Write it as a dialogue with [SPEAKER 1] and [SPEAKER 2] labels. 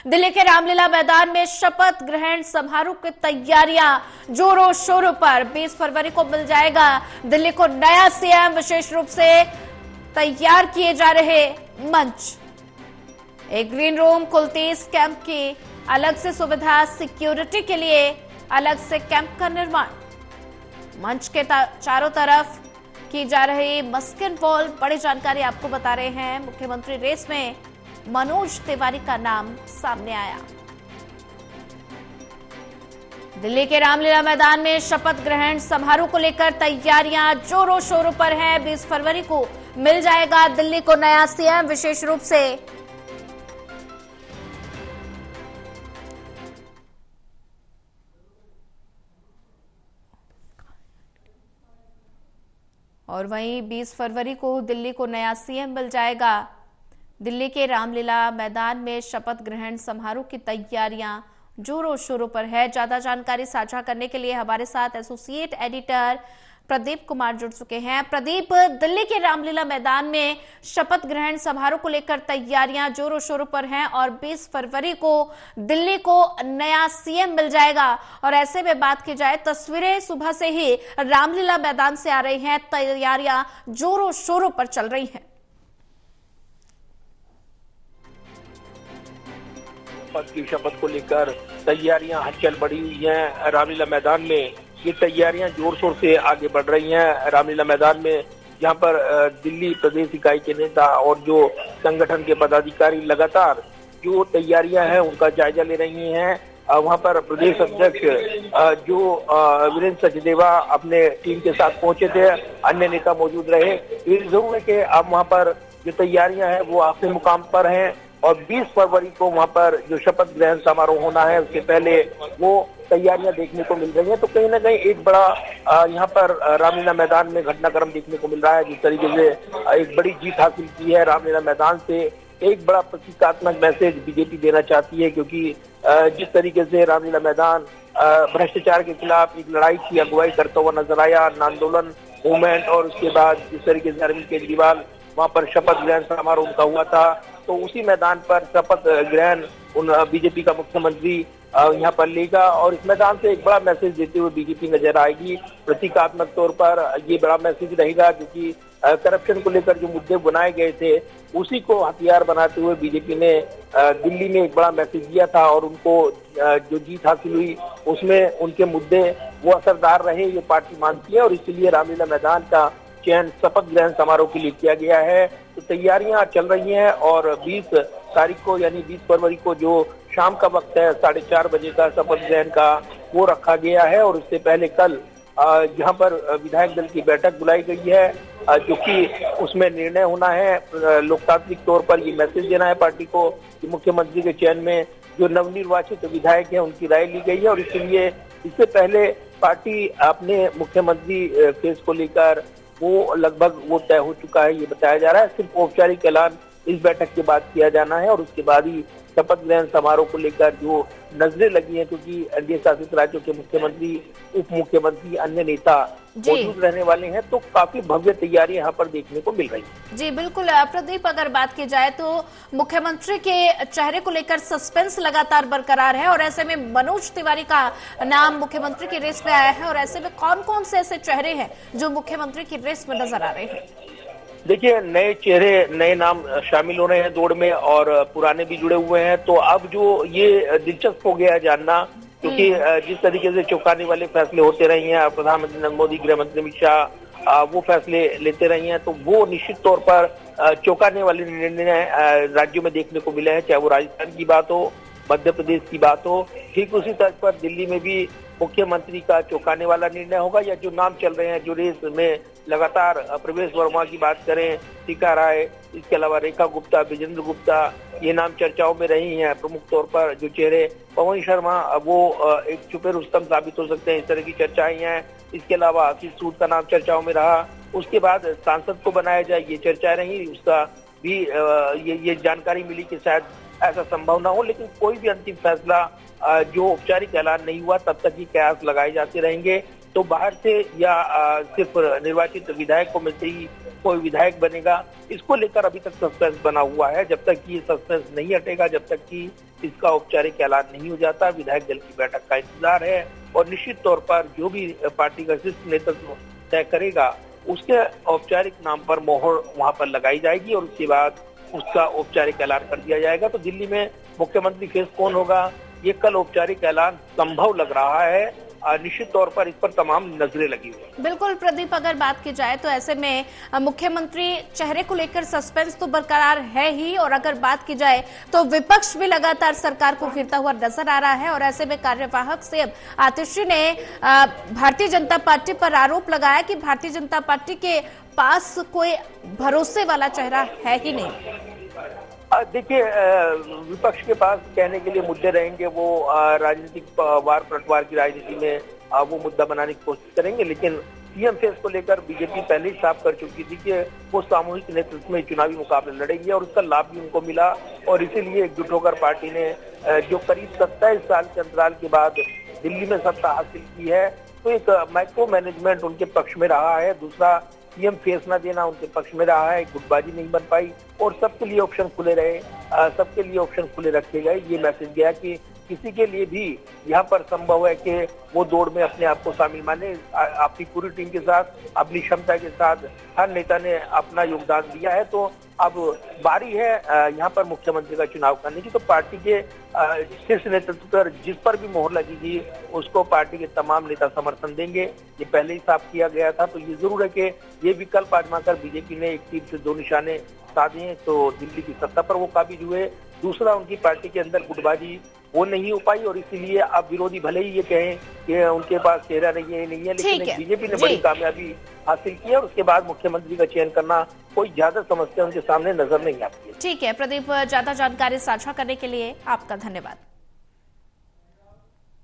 [SPEAKER 1] दिल्ली के रामलीला मैदान में शपथ ग्रहण समारोह की तैयारियां जोरों शोरों पर। 20 फरवरी को मिल जाएगा दिल्ली को नया सीएम। विशेष रूप से तैयार किए जा रहे मंच, एक ग्रीन रूम, कुल 30 कैंप की अलग से सुविधा, सिक्योरिटी के लिए अलग से कैंप का निर्माण, मंच के चारों तरफ की जा रही मस्किन वॉल। बड़ी जानकारी आपको बता रहे हैं, मुख्यमंत्री रेस में मनोज तिवारी का नाम सामने आया। दिल्ली के रामलीला मैदान में शपथ ग्रहण समारोह को लेकर तैयारियां जोरों शोरों पर हैं। 20 फरवरी को मिल जाएगा दिल्ली को नया सीएम। विशेष रूप से और वहीं 20 फरवरी को दिल्ली को नया सीएम मिल जाएगा। दिल्ली के रामलीला मैदान में शपथ ग्रहण समारोह की तैयारियां जोरों शोरों पर है। ज्यादा जानकारी साझा करने के लिए हमारे साथ एसोसिएट एडिटर प्रदीप कुमार जुड़ चुके हैं। प्रदीप, दिल्ली के रामलीला मैदान में शपथ ग्रहण समारोह को लेकर तैयारियां जोरों शोरों पर हैं और 20 फरवरी को दिल्ली को नया सीएम मिल जाएगा। और ऐसे में बात की जाए, तस्वीरें सुबह से ही रामलीला मैदान से आ रही हैं, तैयारियां जोरों शोरों पर चल रही हैं।
[SPEAKER 2] पद की शपथ को लेकर तैयारियां हलचल बढ़ी हुई हैं। रामलीला मैदान में ये तैयारियां जोर शोर से आगे बढ़ रही हैं। रामलीला मैदान में जहां पर दिल्ली प्रदेश इकाई के नेता और जो संगठन के पदाधिकारी लगातार जो तैयारियां हैं उनका जायजा ले रही हैं। वहां पर प्रदेश अध्यक्ष जो वीरेंद्र सचदेवा अपने टीम के साथ पहुंचे थे, अन्य नेता मौजूद रहे। ये जरूर है कि अब वहां पर जो तैयारियां हैं वो आखिरी मुकाम पर हैं और 20 फरवरी को वहां पर जो शपथ ग्रहण समारोह होना है उसके पहले वो तैयारियां देखने को मिल रही हैं। तो कहीं ना कहीं एक बड़ा यहाँ पर रामलीला मैदान में घटनाक्रम देखने को मिल रहा है। जिस तरीके से एक बड़ी जीत हासिल की है रामलीला मैदान से, एक बड़ा प्रतीकात्मक मैसेज बीजेपी देना चाहती है, क्योंकि जिस तरीके से रामलीला मैदान भ्रष्टाचार के खिलाफ एक लड़ाई की अगुवाई करता हुआ नजर आया, आंदोलन मूवमेंट, और उसके बाद जिस तरीके से अरविंद केजरीवाल वहां पर शपथ ग्रहण समारोह उनका हुआ था, तो उसी मैदान पर शपथ ग्रहण उन बीजेपी का मुख्यमंत्री यहाँ पर लेगा और इस मैदान से एक बड़ा मैसेज देते हुए बीजेपी नजर आएगी। प्रतीकात्मक तौर पर ये बड़ा मैसेज रहेगा, क्योंकि करप्शन को लेकर जो मुद्दे बनाए गए थे उसी को हथियार बनाते हुए बीजेपी ने दिल्ली में एक बड़ा मैसेज दिया था और उनको जो जीत हासिल हुई उसमें उनके मुद्दे वो असरदार रहे, ये पार्टी मानती है और इसलिए रामलीला मैदान का चयन शपथ ग्रहण समारोह के लिए किया गया है। तो तैयारियां चल रही हैं और 20 तारीख को यानी 20 फरवरी को जो शाम का वक्त है 4:30 बजे का शपथ ग्रहण का वो रखा गया है। और उससे पहले कल जहां पर विधायक दल की बैठक बुलाई गई है, जो कि उसमें निर्णय होना है। लोकतांत्रिक तौर पर ये मैसेज देना है पार्टी को कि मुख्यमंत्री के चयन में जो नवनिर्वाचित विधायक हैं उनकी राय ली गई है और इसलिए इससे पहले पार्टी अपने मुख्यमंत्री फेस को लेकर वो लगभग वो तय हो चुका है, ये बताया जा रहा है। सिर्फ औपचारिक ऐलान इस बैठक के बाद किया जाना है और उसके बाद ही शपथ ग्रहण समारोह को लेकर जो नजरें लगी हैं, क्योंकि एनडीए शासित राज्यों के मुख्यमंत्री, उप मुख्यमंत्री, अन्य नेता मौजूद रहने वाले हैं, तो काफी भव्य तैयारी यहाँ पर देखने को मिल रही है।
[SPEAKER 1] जी बिल्कुल प्रदीप, अगर बात की जाए तो मुख्यमंत्री के चेहरे को लेकर सस्पेंस लगातार बरकरार है और ऐसे में मनोज तिवारी का नाम मुख्यमंत्री की रेस में आया है और ऐसे में कौन कौन से ऐसे चेहरे हैं जो मुख्यमंत्री की रेस में नजर आ रहे हैं?
[SPEAKER 2] देखिए, नए चेहरे, नए नाम शामिल हो रहे हैं दौड़ में और पुराने भी जुड़े हुए हैं। तो अब जो ये दिलचस्प हो गया है जानना, क्योंकि जिस तरीके से चौंकाने वाले फैसले होते रहे हैं, प्रधानमंत्री नरेंद्र मोदी, गृह मंत्री अमित शाह वो फैसले लेते रहे हैं, तो वो निश्चित तौर पर चौंकाने वाले निर्णय राज्यों में देखने को मिले हैं, चाहे वो राजस्थान की बात हो, मध्य प्रदेश की बात हो। ठीक उसी तर्ज पर दिल्ली में भी मुख्यमंत्री का चौंकाने वाला निर्णय होगा। या जो नाम चल रहे हैं जो रेस में लगातार, प्रवेश वर्मा की बात करें, टीका राय, इसके अलावा रेखा गुप्ता, विजेंद्र गुप्ता, ये नाम चर्चाओं में रही हैं। प्रमुख तौर पर जो चेहरे, पवन शर्मा वो एक छुपे रुस्तम साबित हो सकते हैं, इस तरह की चर्चाएं हैं। इसके अलावा आशीष सूद का नाम चर्चाओं में रहा। उसके बाद सांसद को बनाया जाए, ये चर्चाएं रही, उसका भी ये जानकारी मिली कि शायद ऐसा संभव ना हो, लेकिन कोई भी अंतिम फैसला जो औपचारिक ऐलान नहीं हुआ तब तक ही कयास लगाए जाते रहेंगे। तो बाहर से या सिर्फ निर्वाचित विधायकों में से ही कोई विधायक बनेगा, इसको लेकर अभी तक सस्पेंस बना हुआ है। जब तक ये सस्पेंस नहीं हटेगा, जब तक कि इसका औपचारिक ऐलान नहीं हो जाता, विधायक दल की बैठक का इंतजार है। और निश्चित तौर पर जो भी पार्टी का शीर्ष नेतृत्व तय करेगा, उसके औपचारिक नाम पर मोहर वहां पर लगाई जाएगी और उसके बाद उसका औपचारिक ऐलान कर दिया जाएगा। तो दिल्ली में मुख्यमंत्री फेस कौन होगा, ये कल औपचारिक ऐलान संभव लग रहा है। निश्चित तौर पर इस पर तमाम नजरें लगी हुई हैं।
[SPEAKER 1] बिल्कुल प्रदीप, अगर बात की जाए तो ऐसे में मुख्यमंत्री चेहरे को लेकर सस्पेंस तो बरकरार है ही, और अगर बात की जाए तो विपक्ष भी लगातार सरकार को घेरता हुआ नजर आ रहा है। और ऐसे में कार्यवाहक सीएम आतिशी ने भारतीय जनता पार्टी पर आरोप लगाया कि भारतीय जनता पार्टी के पास कोई भरोसे वाला चेहरा है ही नहीं।
[SPEAKER 2] देखिए, विपक्ष के पास कहने के लिए मुद्दे रहेंगे, वो राजनीतिक वार पलटवार की राजनीति में वो मुद्दा बनाने की कोशिश करेंगे, लेकिन सीएम फेस को लेकर बीजेपी पहले ही साफ कर चुकी थी कि वो सामूहिक नेतृत्व में चुनावी मुकाबले लड़ेगी और उसका लाभ भी उनको मिला। और इसीलिए एकजुट होकर पार्टी ने जो करीब 27 साल के अंतराल के बाद दिल्ली में सत्ता हासिल की है, तो एक माइक्रो मैनेजमेंट उनके पक्ष में रहा है। दूसरा, सीएम फेस न देना उनके पक्ष में रहा है, गुटबाजी नहीं बन पाई और सबके लिए ऑप्शन खुले रहे, सबके लिए ऑप्शन खुले रखे गए। ये मैसेज गया कि किसी के लिए भी यहाँ पर संभव है कि वो दौड़ में अपने आप को शामिल माने। अपनी पूरी टीम के साथ, अपनी क्षमता के साथ हर नेता ने अपना योगदान दिया है। तो अब बारी है यहाँ पर मुख्यमंत्री का चुनाव करने की। तो पार्टी के शीर्ष नेतृत्व पर जिस पर भी मोहर लगेगी, उसको पार्टी के तमाम नेता समर्थन देंगे। ये पहले ही साफ किया गया था। तो ये जरूर है कि ये विकल्प आजमाकर बीजेपी ने एक तीर से दो निशाने साधे तो दिल्ली की सत्ता पर वो काबिज हुए। दूसरा, उनकी पार्टी के अंदर गुटबाजी वो नहीं हो पाई और इसीलिए अब विरोधी भले ही ये कहें कि उनके पास चेहरा नहीं है, लेकिन बीजेपी ने बड़ी कामयाबी हासिल की है और उसके बाद मुख्यमंत्री का चयन करना कोई ज्यादा समस्या उनके सामने नजर नहीं आती है।
[SPEAKER 1] ठीक है प्रदीप, ज्यादा जानकारी साझा करने के लिए आपका धन्यवाद।